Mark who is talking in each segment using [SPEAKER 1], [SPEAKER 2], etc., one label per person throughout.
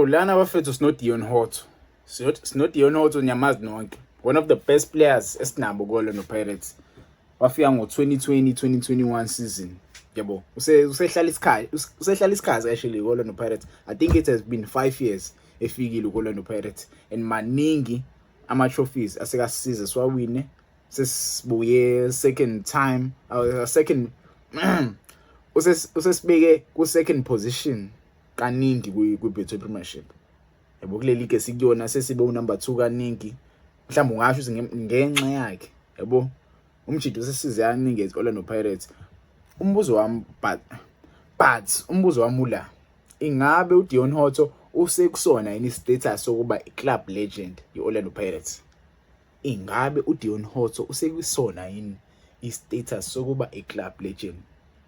[SPEAKER 1] Lana bafethu sino-Dion Hoto. Sino-Dion Hoto nyamazi nonke. One of the best players esinabo ko-Orlando Pirates. Wafika ngo-2020, 2021 season. Yabo. Usehlala isikhathi actually ko-Orlando Pirates. I think it has been 5 years efikile ko-Orlando Pirates. And maningi ama-trophies asekasiza siwawine. Sesibuye second time, second usesibeke ku-second position kaningi kwi-Betway Premiership. Yabo kule league esikuyona sesibe u-number 2 kaningi. Mhlawumbe ungasho ukuthi ngenxa yakhe. Yabo umjidi usesize kaningi e-Orlando Pirates. Umbuzo wami umbuzo wami ula. Ingabe uDion Hoto usekusona yini status sokuba i-club legend ye-Orlando Pirates? Ingabe uDion Hoto usekusona yini i-status sokuba i-club legend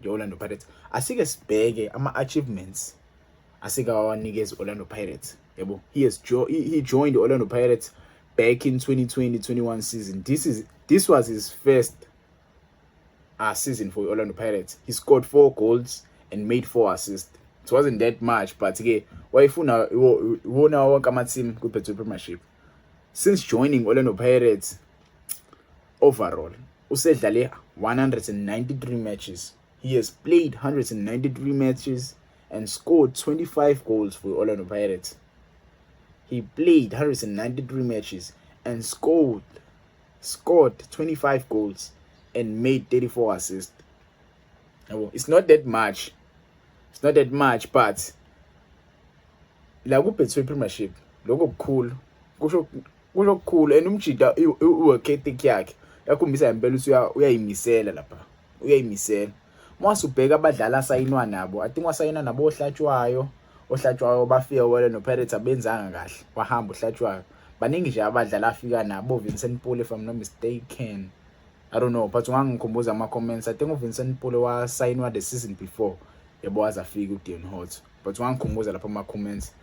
[SPEAKER 1] ye-Orlando Pirates? Asike sibheke ama-achievements asikawanikeza Orlando Pirates. Yabo he joined the Orlando Pirates back in 2020-21 season. This was his first season for Orlando Pirates. He scored 4 goals and made 4 assists. It wasn't that much, but wayefuna wona wonke ama-team ku-Betway Premiership. Since joining Orlando Pirates, overall usedlale 193 matches. He has played 193 matches and scored 25 goals for Orlando Pirates. He played 193 matches and scored 25 goals and made 34 assists. It's not that much. But la ku-Betway Premiership lokho kukhulu kusho kukhulu, and umjida uwork ethic yakhe yakhombisa impela ukuthi uyayimisela lapha. Uyayimisela. Masubheka abadlali asayinwa nabo, I think wasayina nabo ohlatshwayo bafika Orlando Pirates abenzanga kahle, wahamba ohlatshwayo. Baningi nje abadlali afika nabo, Vincent Pule if I'm not mistaken. I don't know, but ungangikhumbuza ama-comments. I think uVincent Pule wasayinwa the season before yabo wazafika uDion Hoto, but ungangikhumbuza lapha ama-comments.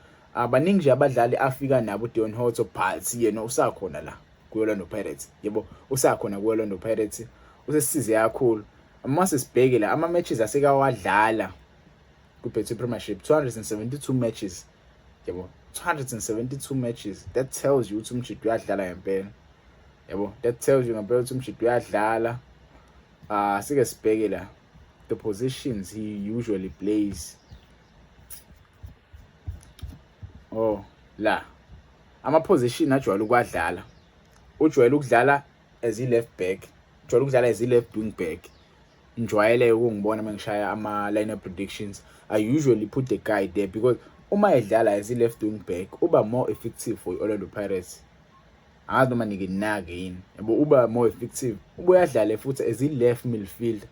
[SPEAKER 1] Baningi nje abadlali afika nabo uDion Hoto, but yena usakhona la ku-Orlando Pirates. Yebo usakhona ku-Orlando Pirates, usesize kakhulu. Mase sibheke la ama-matches asekawadlala ku-Betway Premiership, 272 matches. Yabo 272 matches. That tells you ukuthi umjidi uyadlala ngempela. Yabo that tells you ngempela ukuthi umjidi uyadlala. Sike sibheke la the positions he usually plays. La ama-position ajwayele ukwadlala. Ujwayele ukudlala as i-left back. Ujwayele ukudlala as i-left wing back. Njwayele ukungibona mangishaya ama-lineup predictions. I usually put the guy there because uma edlala as i-left wing back uba more effective for Orlando Pirates. Angazi noma ngikinake yini. Yabo uba more effective. Ubuyadlala futhi as i-left midfielder.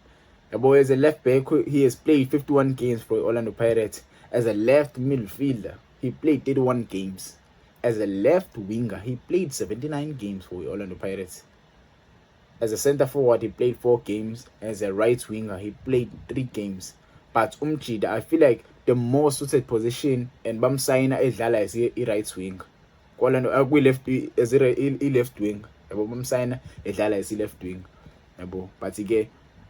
[SPEAKER 1] Yabo as a left back he has played 51 games for Orlando Pirates. As a left midfielder he played 31 games. As a left winger he played 79 games for Orlando Pirates. As a center forward he played 4 games. As a right winger he played 3 games. But umjida I feel like the more suited position and bamsayina edlala as i-right wing. Orlando left as i-left wing. Yabo bamsayina edlala as i-left wing. Yabo but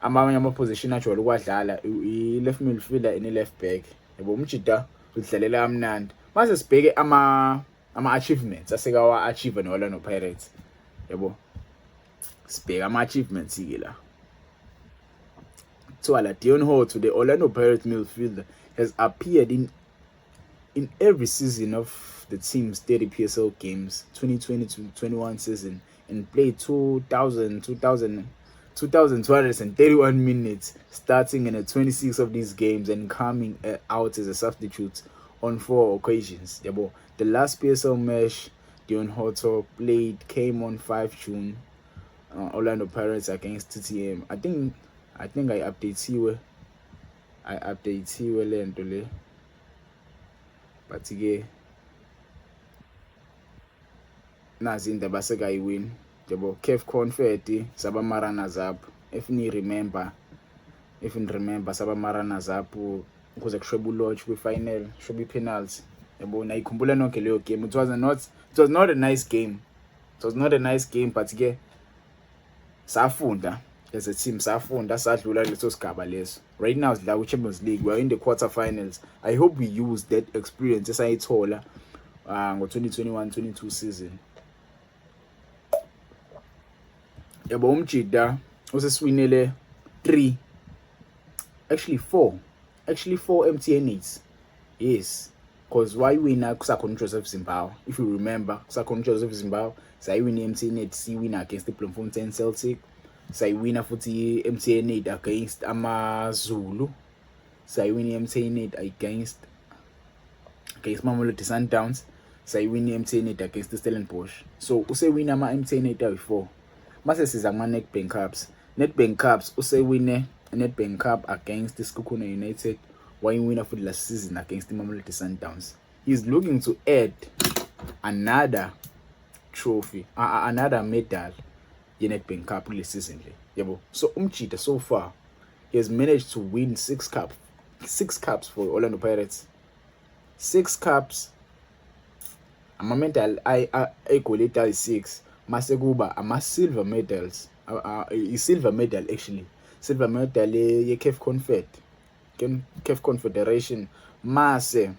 [SPEAKER 1] amanye ama-position ajwayele ukwadlala i-left midfielder and i-left back. Yabo umjida udlalela kamnandi. Mase sibheke ama-achievements asekawa-achieve no-Orlando Pirates. Yabo sibheka ama-achievements la. So Dion Hoto, the Orlando Pirates midfielder, has appeared in every season of the team's 30 PSL games, 2020-21 season, and played 2,231 minutes, starting in 26 of these games and coming out as a substitute on 4 occasions. Yabo, the last PSL match Dion Hoto played came on 5 June. Orlando Pirates against TTM. I think I updateiwe le nto le, but nazi indaba sekayiwin. Yabo CAF Confetti saba runners up. If you remember saba runners up ukuze kushwebe ulodge kwi-final, shobe penalty. Yabo nayikhumbula nonke leyo game. It was not a nice game. But safunda as a team safunda sadlula leso sigaba leso. Right now sidlala ku-Champions League, we are in the quarterfinals. I hope we use that experience esayithola ngo-2021-22 season. Yabo umjida usesiwinele 4 MTN8s. Yes, because why wina kusakhona Joseph Zimbabwe? If you remember, kusakhona Joseph Zimbabwe sayiwina MTN8, siwina against the Bloemfontein Celtic, sayiwina futhi MTN8 against amaZulu, sayiwina MTN8 against Mamelodi Sundowns, sayiwina MTN8 against the Stellenbosch. So usewina ama MTN8 ayi4. Mase siza ama Nedbank Cups usewine Nedbank Cup against the Sekhukhune United, wayewina for the last season against the Mamelodi Sundowns. He's looking to add another trophy, another medal in Nedbank Cup this season. Yabo. So umjida so far he has managed to win 6 cups for Orlando Pirates. 6 cups. Ama medal egolide ayi6 mase kuba ama silver medals. Silver medal actually. Silver medal ye CAF Confederation mase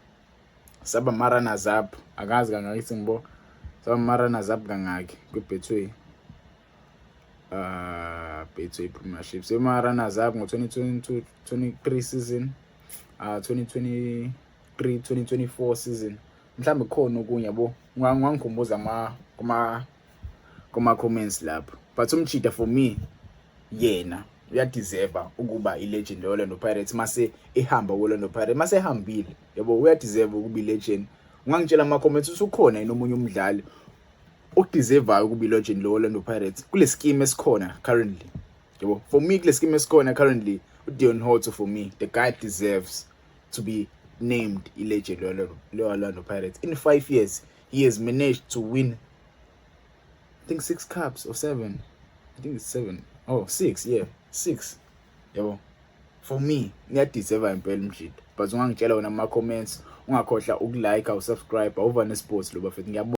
[SPEAKER 1] saba runners up, akazi kangakithi ngibo saba runners up kangaki kwi Betway Premiership. So runners up ngo-2022-23 season, 2023-2024 season. Mhlambe khona okunye yabo ngikhumbuza kuma comments lapho, but umjida for me yena uyadeserve ukuba ilegend Orlando Pirates mase ehamba Orlando Pirates, mase ehambile yabo uyadeserve ukuba ilegend. Ungangitshela ama comments usukhona inomunye umdlali odeserve ukuba ilegend Orlando Pirates kule scheme esikhona currently yabo. For me kule scheme esikhona currently uDeon Hotto, for me the guy deserves to be named ilegend Orlando Pirates. In 5 years he has managed to win, I think 6 cups or 7. I think it's 7. Oh, 6, yeah. 6. Yabo. For me, ngiyadeserve impela umjida. But ungangitshela wena ama comments, ungakhohlwa ukulike, usubscribe, awuva nesports lo bafethu.